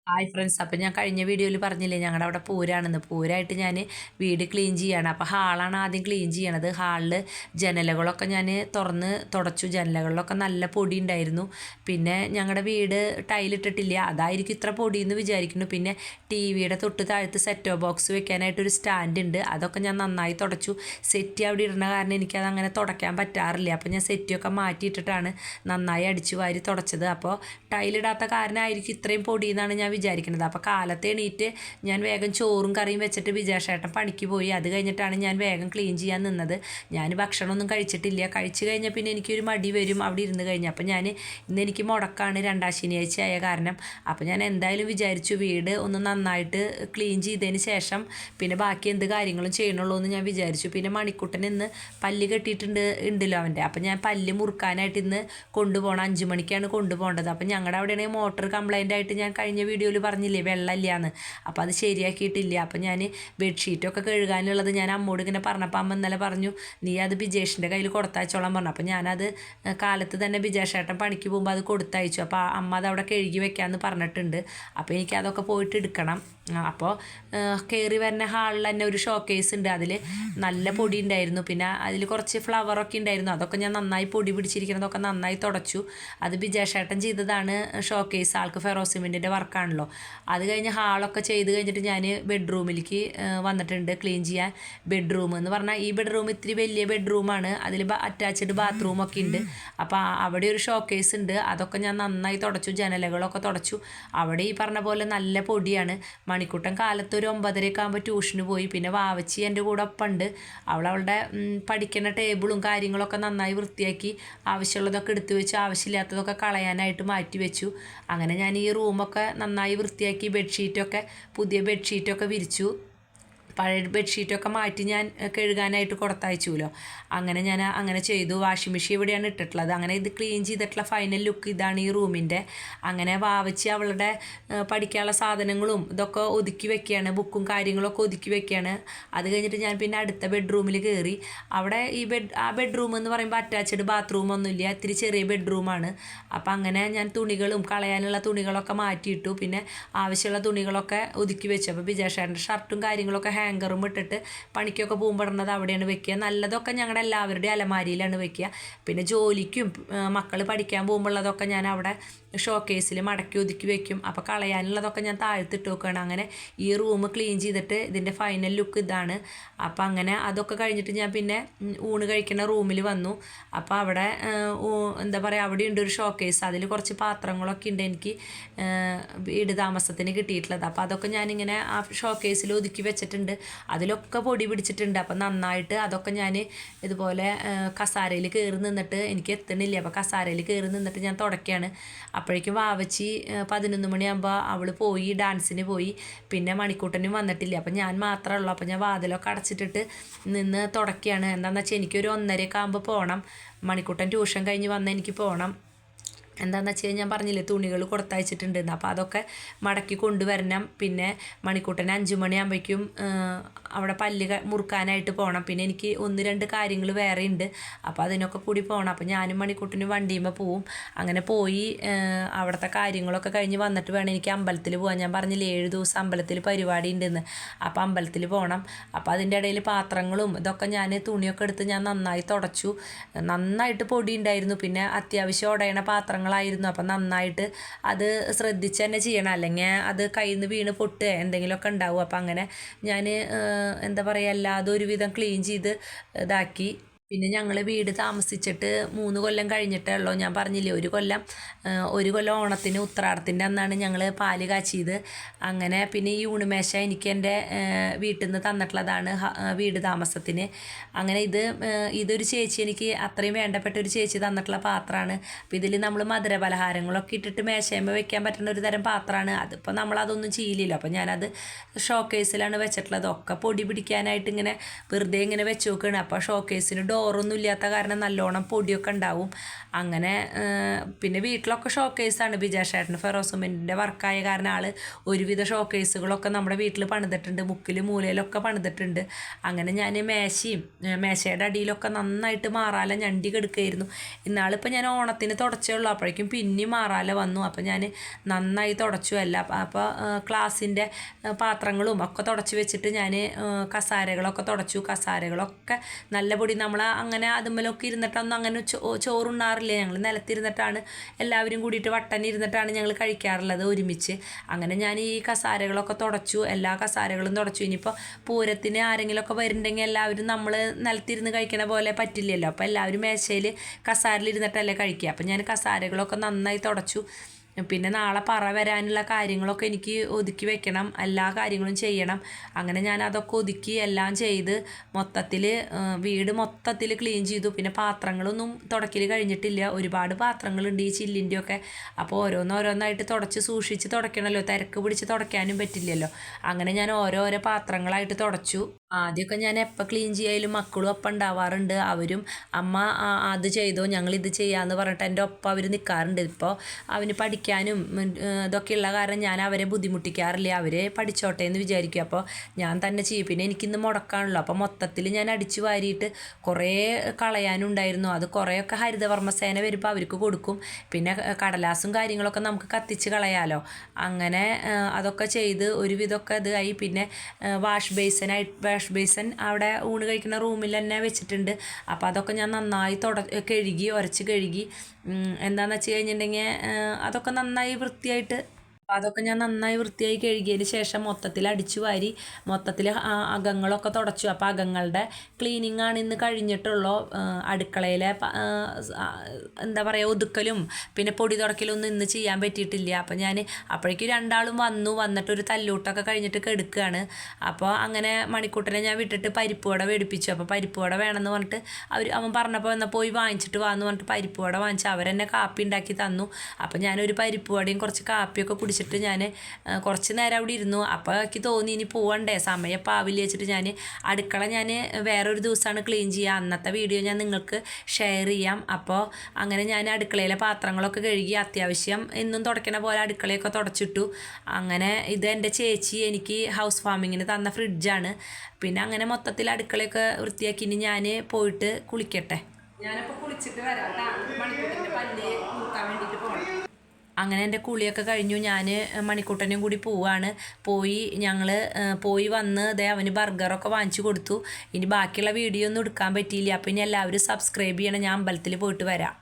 Hi friends, അപ്പോൾ ഞാൻ കഴിഞ്ഞ വീഡിയോയിൽ പറഞ്ഞില്ലേ ഞങ്ങളുടെ അവിടെ പൂരാണെന്ന്. പൂരമായിട്ട് ഞാൻ വീട് ക്ലീൻ ചെയ്യാണ്. അപ്പോൾ ഹാളാണ് ആദ്യം ക്ലീൻ ചെയ്യണത്. ഹാളിൽ ജനലുകളൊക്കെ ഞാൻ തുറന്ന് തുടച്ചു. ജനലുകളിലൊക്കെ നല്ല പൊടി ഉണ്ടായിരുന്നു. പിന്നെ ഞങ്ങളുടെ വീട് ടൈലിട്ടിട്ടില്ല, അതായിരിക്കും ഇത്ര പൊടിയെന്ന് വിചാരിക്കുന്നു. പിന്നെ ടി വിയുടെ തൊട്ട് താഴത്ത് സെറ്റോ ബോക്സ് വെക്കാനായിട്ടൊരു സ്റ്റാൻഡ് ഉണ്ട്, അതൊക്കെ ഞാൻ നന്നായി തുടച്ചു. സെറ്റി അവിടെ ഇടുന്ന കാരണം എനിക്കത് അങ്ങനെ തുടയ്ക്കാൻ പറ്റാറില്ല. അപ്പോൾ ഞാൻ സെറ്റിയൊക്കെ മാറ്റിയിട്ടിട്ടാണ് നന്നായി അടിച്ചു വാരി തുടച്ചത്. അപ്പോൾ ടൈലിടാത്ത കാരണമായിരിക്കും ഇത്രയും പൊടിയെന്നാണ് ഞാൻ വിചാരിക്കുന്നത്. അപ്പോൾ കാലത്ത് എണീറ്റ് ഞാൻ വേഗം ചോറും കറിയും വെച്ചിട്ട് വിജയശേട്ടൻ പണിക്ക് പോയി. അത് കഴിഞ്ഞിട്ടാണ് ഞാൻ വേഗം ക്ലീൻ ചെയ്യാൻ നിന്നത്. ഞാൻ ഭക്ഷണമൊന്നും കഴിച്ചിട്ടില്ല. കഴിച്ച് കഴിഞ്ഞാൽ പിന്നെ എനിക്കൊരു മടി വരും അവിടെ ഇരുന്ന് കഴിഞ്ഞാൽ. അപ്പോൾ ഇന്ന് എനിക്ക് മുടക്കാണ്, രണ്ടാം ശനിയാഴ്ച ആയ കാരണം. അപ്പോൾ ഞാൻ എന്തായാലും വിചാരിച്ചു വീട് ഒന്ന് നന്നായിട്ട് ക്ലീൻ ചെയ്തതിന് ശേഷം പിന്നെ ബാക്കി എന്ത് കാര്യങ്ങളും ചെയ്യണുള്ളൂ എന്ന് ഞാൻ വിചാരിച്ചു. പിന്നെ മണിക്കുട്ടൻ ഇന്ന് പല്ല് ഉണ്ടല്ലോ അവൻ്റെ. അപ്പോൾ ഞാൻ പല്ല് മുറുക്കാനായിട്ട് ഇന്ന് കൊണ്ടുപോകണം. 5 മണിക്കാണ് കൊണ്ടുപോകേണ്ടത്. അപ്പോൾ ഞങ്ങളുടെ അവിടെയാണെങ്കിൽ മോട്ടർ കംപ്ലൈൻ്റ് ആയിട്ട് ഞാൻ കഴിഞ്ഞ വീഡിയോയിൽ പറഞ്ഞില്ലേ വെള്ളമില്ലാന്ന്. അപ്പോൾ അത് ശരിയാക്കിയിട്ടില്ല. അപ്പോൾ ഞാൻ ബെഡ്ഷീറ്റൊക്കെ കഴുകാനുള്ളത് ഞാൻ അമ്മോട് ഇങ്ങനെ പറഞ്ഞപ്പോൾ അമ്മ ഇന്നലെ പറഞ്ഞു നീ അത് ബിജേഷിൻ്റെ കയ്യിൽ കൊടുത്തയച്ചോളാൻ പറഞ്ഞു. അപ്പോൾ ഞാനത് കാലത്ത് തന്നെ ബിജേഷേട്ടൻ പണിക്ക് പോകുമ്പോൾ അത് കൊടുത്തയച്ചു. അപ്പോൾ അമ്മ അത് അവിടെ കഴുകി വെക്കാമെന്ന് പറഞ്ഞിട്ടുണ്ട്. അപ്പോൾ എനിക്കതൊക്കെ പോയിട്ട് എടുക്കണം. അപ്പോൾ കയറി വരുന്ന ഹാളിൽ തന്നെ ഒരു ഷോ കേസ് ഉണ്ട്, അതിൽ നല്ല പൊടി ഉണ്ടായിരുന്നു. പിന്നെ അതിൽ കുറച്ച് ഫ്ലവറൊക്കെ ഉണ്ടായിരുന്നു, അതൊക്കെ ഞാൻ നന്നായി പൊടി പിടിച്ചിരിക്കുന്നതൊക്കെ നന്നായി തുടച്ചു. അത് ബിജേഷേട്ടൻ ചെയ്തതാണ്. ഷോ കേസ് ആൾക്ക് ഫെറോസിമെൻറ്റിൻ്റെ വർക്കാണല്ലോ. അത് കഴിഞ്ഞ് ഹാളൊക്കെ ചെയ്ത് കഴിഞ്ഞിട്ട് ഞാൻ ബെഡ്റൂമിലേക്ക് വന്നിട്ടുണ്ട് ക്ലീൻ ചെയ്യാൻ. ബെഡ്റൂം എന്ന് പറഞ്ഞാൽ ഈ ബെഡ്റൂം ഇത്തിരി വലിയ ബെഡ്റൂമാണ്, അതിൽ അറ്റാച്ച്ഡ് ബാത്റൂമൊക്കെ ഉണ്ട്. അപ്പോൾ അവിടെ ഒരു ഷോ കേസ് ഉണ്ട്, അതൊക്കെ ഞാൻ നന്നായി തുടച്ചു. ജനലുകളൊക്കെ തുടച്ചു. അവിടെ ഈ പറഞ്ഞ പോലെ നല്ല പൊടിയാണ്. മണിക്കൂട്ടൻ കാലത്ത് ഒരു 9:30 ആകുമ്പോൾ ട്യൂഷന് പോയി. പിന്നെ വാവച്ചി എൻ്റെ കൂടെ ഒപ്പമുണ്ട്. അവളുടെ പഠിക്കുന്ന ടേബിളും കാര്യങ്ങളൊക്കെ നന്നായി വൃത്തിയാക്കി ആവശ്യമുള്ളതൊക്കെ എടുത്തു വെച്ച് ആവശ്യമില്ലാത്തതൊക്കെ കളയാനായിട്ട് മാറ്റി വെച്ചു. അങ്ങനെ ഞാൻ ഈ റൂമൊക്കെ നന്നായി വൃത്തിയാക്കി. പുതിയ ബെഡ്ഷീറ്റൊക്കെ വിരിച്ചു. പഴയ ബെഡ്ഷീറ്റൊക്കെ മാറ്റി ഞാൻ കഴുകാനായിട്ട് കൊടുത്തയച്ചുല്ലോ. അങ്ങനെ ഞാൻ അങ്ങനെ ചെയ്തു. വാഷിംഗ് മെഷീൻ ഇവിടെയാണ് ഇട്ടിട്ടുള്ളത്. അങ്ങനെ ഇത് ക്ലീൻ ചെയ്തിട്ടുള്ള ഫൈനൽ ലുക്ക് ഇതാണ് ഈ റൂമിൻ്റെ. അങ്ങനെ വാവച്ച് അവളുടെ പഠിക്കാനുള്ള സാധനങ്ങളും ഇതൊക്കെ ഒതുക്കി വെക്കുകയാണ്, ബുക്കും കാര്യങ്ങളൊക്കെ ഒതുക്കി വെക്കുകയാണ്. അത് കഴിഞ്ഞിട്ട് ഞാൻ പിന്നെ അടുത്ത ബെഡ്റൂമിൽ കയറി. അവിടെ ആ ബെഡ്റൂം എന്ന് പറയുമ്പോൾ അറ്റാച്ച്ഡ് ബാത്റൂമൊന്നുമില്ല, ഇത്തിരി ചെറിയ ബെഡ്റൂമാണ്. അപ്പോൾ അങ്ങനെ ഞാൻ കളയാനുള്ള തുണികളൊക്കെ മാറ്റിയിട്ടു. പിന്നെ ആവശ്യമുള്ള തുണികളൊക്കെ ഒതുക്കി വെച്ചു. അപ്പോൾ ബിജേഷേട്ടൻ്റെ ഷർട്ടും കാര്യങ്ങളൊക്കെ ഹാങ്കറും ഇട്ടിട്ട് പണിക്കൊക്കെ പോകുമ്പോൾ ഇടുന്നത് അവിടെയാണ് വെക്കുക. നല്ലതൊക്കെ ഞങ്ങളുടെ എല്ലാവരുടെയും അലമാരിയിലാണ് വെക്കുക. പിന്നെ ജോലിക്കും മക്കൾ പഠിക്കാൻ പോകുമ്പോഴുള്ളതൊക്കെ ഞാൻ അവിടെ ഷോ കേസിൽ മടക്കി ഒതുക്കി വെക്കും. അപ്പോൾ കളയാനുള്ളതൊക്കെ ഞാൻ താഴ്ത്തിട്ട് വെക്കുകയാണ്. അങ്ങനെ ഈ റൂം ക്ലീൻ ചെയ്തിട്ട് ഇതിൻ്റെ ഫൈനൽ ലുക്ക് ഇതാണ്. അപ്പോൾ അങ്ങനെ അതൊക്കെ കഴിഞ്ഞിട്ട് ഞാൻ പിന്നെ ഊണ് കഴിക്കുന്ന റൂമിൽ വന്നു. അപ്പോൾ അവിടെ എന്താ പറയുക, അവിടെ ഉണ്ട് ഒരു ഷോ കേസ്, അതിൽ കുറച്ച് പാത്രങ്ങളൊക്കെ ഉണ്ട് എനിക്ക് വീട് താമസത്തിന് കിട്ടിയിട്ടുള്ളത്. അപ്പോൾ അതൊക്കെ ഞാനിങ്ങനെ ആ ഷോ കേസിൽ ഒതുക്കി വെച്ചിട്ടുണ്ട്. അതിലൊക്കെ പൊടി പിടിച്ചിട്ടുണ്ട്. അപ്പം നന്നായിട്ട് അതൊക്കെ ഞാൻ ഇതുപോലെ കസാരയിൽ കയറി നിന്നിട്ട് എനിക്ക് എത്തണില്ല. അപ്പോൾ കസാരയിൽ കയറി നിന്നിട്ട് ഞാൻ തുടയ്ക്കുകയാണ്. അപ്പോഴേക്കും വാവച്ചി 11 മണിയാകുമ്പോൾ അവൾ പോയി, ഡാൻസിന് പോയി. പിന്നെ മണിക്കൂട്ടനും വന്നിട്ടില്ല. അപ്പം ഞാൻ മാത്രമേ ഉള്ളൂ. അപ്പോൾ ഞാൻ വാതിലൊക്കെ അടച്ചിട്ടിട്ട് നിന്ന് തുടയ്ക്കുകയാണ്. എന്താണെന്ന് വെച്ചാൽ എനിക്കൊരു 1:30 ആകുമ്പോൾ പോകണം. മണിക്കൂട്ടൻ ട്യൂഷൻ കഴിഞ്ഞ് വന്നാൽ എനിക്ക് പോകണം. എന്താണെന്ന് വെച്ച് കഴിഞ്ഞാൽ ഞാൻ പറഞ്ഞില്ലേ തുണികൾ കൊടുത്തയച്ചിട്ടുണ്ടെന്ന്. അപ്പോൾ അതൊക്കെ മടക്കി കൊണ്ടുവരണം. പിന്നെ മണിക്കൂട്ടന് 5 മണിയാകുമ്പോഴേക്കും അവിടെ പല്ല് മുറുക്കാനായിട്ട് പോകണം. പിന്നെ എനിക്ക് 1-2 കാര്യങ്ങൾ വേറെ ഉണ്ട്, അപ്പോൾ അതിനൊക്കെ കൂടി പോകണം. അപ്പോൾ ഞാനും മണിക്കൂട്ടനും വണ്ടിയുമ്പോൾ പോവും. അങ്ങനെ പോയി അവിടുത്തെ കാര്യങ്ങളൊക്കെ കഴിഞ്ഞ് വന്നിട്ട് വേണം എനിക്ക് അമ്പലത്തിൽ പോകാൻ. ഞാൻ പറഞ്ഞില്ലേ 7 ദിവസം അമ്പലത്തിൽ പരിപാടി ഉണ്ടെന്ന്. അപ്പോൾ അമ്പലത്തിൽ പോകണം. അപ്പോൾ അതിൻ്റെ ഇടയിൽ പാത്രങ്ങളും ഇതൊക്കെ ഞാൻ തുണിയൊക്കെ എടുത്ത് ഞാൻ നന്നായി തുടച്ചു. നന്നായിട്ട് പൊടി ഉണ്ടായിരുന്നു. പിന്നെ അത്യാവശ്യം ഉടയണ പാത്രങ്ങളായിരുന്നു. അപ്പം നന്നായിട്ട് അത് ശ്രദ്ധിച്ച് തന്നെ ചെയ്യണം, അല്ലെങ്കിൽ അത് കയ്യിൽ നിന്ന് വീണ് പൊട്ടുക എന്തെങ്കിലുമൊക്കെ ഉണ്ടാവും. അപ്പം അങ്ങനെ ഞാൻ എന്താ പറയുക എല്ലാതും ഒരുവിധം ക്ലീൻ ചെയ്ത് ഇതാക്കി. പിന്നെ ഞങ്ങൾ വീട് താമസിച്ചിട്ട് 3 കൊല്ലം കഴിഞ്ഞിട്ടേ ഉള്ളൂ. ഞാൻ പറഞ്ഞില്ലേ ഒരു കൊല്ലം ഓണത്തിന് ഉത്രാടത്തിൻ്റെ അന്നാണ് ഞങ്ങൾ പാല് കാച്ചിയത്. അങ്ങനെ പിന്നെ ഈ ഊണുമേശ എനിക്ക് എൻ്റെ വീട്ടിൽ നിന്ന് തന്നിട്ടുള്ളതാണ് വീട് താമസത്തിന്. അങ്ങനെ ഇതൊരു ചേച്ചി എനിക്ക് അത്രയും വേണ്ടപ്പെട്ട ഒരു ചേച്ചി തന്നിട്ടുള്ള പാത്രമാണ്. അപ്പോൾ ഇതിൽ നമ്മൾ മധുര പലഹാരങ്ങളൊക്കെ ഇട്ടിട്ട് മേശയമ്മ വെക്കാൻ പറ്റുന്ന ഒരു തരം പാത്രമാണ്. അതിപ്പോൾ നമ്മളതൊന്നും ചെയ്യില്ലല്ലോ. അപ്പോൾ ഞാനത് ഷോക്കേസിലാണ് വെച്ചിട്ടുള്ളത്. ഒക്കെ പൊടി പിടിക്കാനായിട്ട് ഇങ്ങനെ വെറുതെ ഇങ്ങനെ വെച്ച് നോക്കുകയാണ്. അപ്പോൾ ഷോക്കേസിന് ഡോറൊന്നും ഇല്ലാത്ത കാരണം നല്ലോണം പൊടിയൊക്കെ ഉണ്ടാവും. അങ്ങനെ പിന്നെ വീട്ടിലൊക്കെ ഷോക്കേസാണ്. ബിജാഷേട്ടന് ഫെറോസുമെൻറ്റിൻ്റെ വർക്കായ കാരണം ആൾ ഒരുവിധ ഷോക്കേസുകളൊക്കെ നമ്മുടെ വീട്ടിൽ പണിതിട്ടുണ്ട്. മുക്കിലും മൂലയിലൊക്കെ പണിതിട്ടുണ്ട്. അങ്ങനെ ഞാൻ മേശയുടെ അടിയിലൊക്കെ നന്നായിട്ട് മാറാല ഞണ്ടി കെടുക്കുകയായിരുന്നു. ഇന്നാളിപ്പോൾ ഞാൻ ഓണത്തിന് തുടച്ചേ ഉള്ളൂ, അപ്പോഴേക്കും പിന്നെയും മാറാല വന്നു. അപ്പോൾ ഞാൻ നന്നായി തുടച്ചു എല്ലാം. അപ്പോൾ ക്ലാസ്സിൻ്റെ പാത്രങ്ങളും ഒക്കെ തുടച്ച് വെച്ചിട്ട് ഞാൻ കസാരകളൊക്കെ തുടച്ചു. കസാരകളൊക്കെ നല്ല പൊടി നമ്മൾ അങ്ങനെ അതുമ്മലൊക്കെ ഇരുന്നിട്ടൊന്നും അങ്ങനെ ചോറുണ്ണാറില്ല. ഞങ്ങൾ നിലത്തിരുന്നിട്ടാണ് എല്ലാവരും കൂടിയിട്ട് വട്ടൻ ഇരുന്നിട്ടാണ് ഞങ്ങൾ കഴിക്കാറുള്ളത് ഒരുമിച്ച്. അങ്ങനെ ഞാൻ ഈ കസാരകളൊക്കെ തുടച്ചു, എല്ലാ കസാരകളും തുടച്ചു. ഇനിയിപ്പോൾ പൂരത്തിന് ആരെങ്കിലുമൊക്കെ വരുന്നുണ്ടെങ്കിൽ എല്ലാവരും നമ്മൾ നിലത്തിരുന്ന് കഴിക്കണ പോലെ പറ്റില്ലല്ലോ. അപ്പോൾ എല്ലാവരും മേശയിൽ കസാരയിലിരുന്നിട്ടല്ലേ കഴിക്കുക. അപ്പോൾ ഞാൻ കസാരകളൊക്കെ നന്നായി തുടച്ചു. പിന്നെ നാളെ പറ വരാനുള്ള കാര്യങ്ങളൊക്കെ എനിക്ക് ഒതുക്കി വെക്കണം, എല്ലാ കാര്യങ്ങളും ചെയ്യണം. അങ്ങനെ ഞാൻ അതൊക്കെ ഒതുക്കി എല്ലാം ചെയ്ത് മൊത്തത്തിൽ വീട് മൊത്തത്തിൽ ക്ലീൻ ചെയ്തു. പിന്നെ പാത്രങ്ങളൊന്നും തുടക്കൽ കഴിഞ്ഞിട്ടില്ല, ഒരുപാട് പാത്രങ്ങളുണ്ട് ഈ ചില്ലിൻ്റെയൊക്കെ. അപ്പോൾ ഓരോന്നോരോന്നായിട്ട് തുടച്ച് സൂക്ഷിച്ച് തുടയ്ക്കണമല്ലോ, തിരക്ക് പിടിച്ച് തുടയ്ക്കാനും പറ്റില്ലല്ലോ. അങ്ങനെ ഞാൻ ഓരോരോ പാത്രങ്ങളായിട്ട് തുടച്ചു. ആദ്യമൊക്കെ ഞാൻ എപ്പോൾ ക്ലീൻ ചെയ്യായാലും മക്കളും ഒപ്പം ഉണ്ടാവാറുണ്ട്. അവരും അമ്മ അത് ചെയ്തോ ഞങ്ങളിത് ചെയ്യാമെന്ന് പറഞ്ഞിട്ട് എൻ്റെ ഒപ്പം അവർ നിൽക്കാറുണ്ട്. ഇപ്പോൾ അവന് പഠിക്കാനും ഇതൊക്കെ ഉള്ള കാരണം ഞാൻ അവരെ ബുദ്ധിമുട്ടിക്കാറില്ല, അവരെ പഠിച്ചോട്ടെ എന്ന് വിചാരിക്കും. അപ്പോൾ ഞാൻ തന്നെ ചെയ്യും. പിന്നെ എനിക്കിന്ന് മുടക്കാണല്ലോ, അപ്പോൾ മൊത്തത്തിൽ ഞാൻ അടിച്ചു വാരിയിട്ട് കുറേ കളയാനുണ്ടായിരുന്നു. അത് കുറേയൊക്കെ ഹരിതകർമ്മസേന വരുമ്പോൾ അവർക്ക് കൊടുക്കും. പിന്നെ കടലാസും കാര്യങ്ങളൊക്കെ നമുക്ക് കത്തിച്ച് കളയാമല്ലോ. അങ്ങനെ അതൊക്കെ ചെയ്ത് ഒരുവിധമൊക്കെ ഇതായി. പിന്നെ വാഷ് ബേസൻ അവിടെ ഊണ് കഴിക്കുന്ന റൂമിൽ തന്നെ വെച്ചിട്ടുണ്ട്. അപ്പോൾ അതൊക്കെ ഞാൻ നന്നായി ഉരച്ച് കഴുകി. എന്താണെന്ന് വെച്ച് കഴിഞ്ഞിട്ടുണ്ടെങ്കിൽ അതൊക്കെ നന്നായി വൃത്തിയായിട്ട് വൃത്തിയായി കഴുകിയതിന് ശേഷം മൊത്തത്തിൽ അടിച്ചു വാരി മൊത്തത്തിൽ അകങ്ങളൊക്കെ തുടച്ചു. അപ്പോൾ അകങ്ങളുടെ ക്ലീനിങ് ആണ് ഇന്ന് കഴിഞ്ഞിട്ടുള്ളൂ. അടുക്കളയിലെ എന്താ പറയുക ഒതുക്കലും പിന്നെ പൊടി തുടക്കലൊന്നും ഇന്ന് ചെയ്യാൻ പറ്റിയിട്ടില്ല. അപ്പോൾ ഞാൻ അപ്പോഴേക്കും രണ്ടാളും വന്നിട്ടൊരു തല്ലൂട്ടൊക്കെ കഴിഞ്ഞിട്ട് കെടുക്കുകയാണ്. അപ്പോൾ അങ്ങനെ മണിക്കൂട്ടനെ ഞാൻ വിട്ടിട്ട് പരിപ്പ് വട മേടിപ്പിച്ചു. അപ്പോൾ പരിപ്പ് വട വേണമെന്ന് പറഞ്ഞിട്ട് അവൻ പറഞ്ഞപ്പോൾ എന്നാൽ പോയി വാങ്ങിച്ചിട്ട് വാന്ന് പറഞ്ഞിട്ട് പരിപ്പ് വട വാങ്ങിച്ച് അവരെന്നെ കാപ്പി ഉണ്ടാക്കി തന്നു. അപ്പോൾ ഞാനൊരു പരിപ്പ് വടയും കുറച്ച് കാപ്പിയൊക്കെ കുടിച്ചിട്ട് ഞാൻ കുറച്ച് നേരം അവിടെ ഇരുന്നു. അപ്പോൾ എനിക്ക് തോന്നി ഇനി പോവണ്ടേ, സമയം പാവില്ല വെച്ചിട്ട് ഞാൻ അടുക്കള വേറൊരു ദിവസമാണ് ക്ലീൻ ചെയ്യുക. അന്നത്തെ വീഡിയോ ഞാൻ നിങ്ങൾക്ക് ഷെയർ ചെയ്യാം. അപ്പോൾ അങ്ങനെ ഞാൻ അടുക്കളയിലെ പാത്രങ്ങളൊക്കെ കഴുകി അത്യാവശ്യം എന്നും തുടയ്ക്കണ പോലെ അടുക്കളയൊക്കെ തുടച്ചിട്ടു. അങ്ങനെ ഇത് എൻ്റെ ചേച്ചി എനിക്ക് ഹൗസ് വാമിങ്ങിന് തന്ന ഫ്രിഡ്ജാണ്. പിന്നെ അങ്ങനെ മൊത്തത്തിൽ അടുക്കളയൊക്കെ വൃത്തിയാക്കി. ഇനി ഞാൻ പോയിട്ട് കുളിക്കട്ടെ. ഞാനപ്പോൾ കുളിച്ചിട്ട് വരാം. മണിക്കൂട്ടിൻ്റെ പല്ല് നോക്കാൻ വേണ്ടിയിട്ട് പോകണം. അങ്ങനെ എൻ്റെ കുളിയൊക്കെ കഴിഞ്ഞു. ഞാൻ മണിക്കൂട്ടനും കൂടി ഞങ്ങൾ പോയി വന്ന് അവന് ബർഗറൊക്കെ വാങ്ങിച്ചു കൊടുത്തു. ഇനി ബാക്കിയുള്ള വീഡിയോ ഒന്നും എടുക്കാൻ പറ്റിയില്ല. അപ്പോൾ ഇനി എല്ലാവരും സബ്സ്ക്രൈബ് ചെയ്യണം. ഞാൻ അമ്പലത്തിൽ പോയിട്ട് വരാം.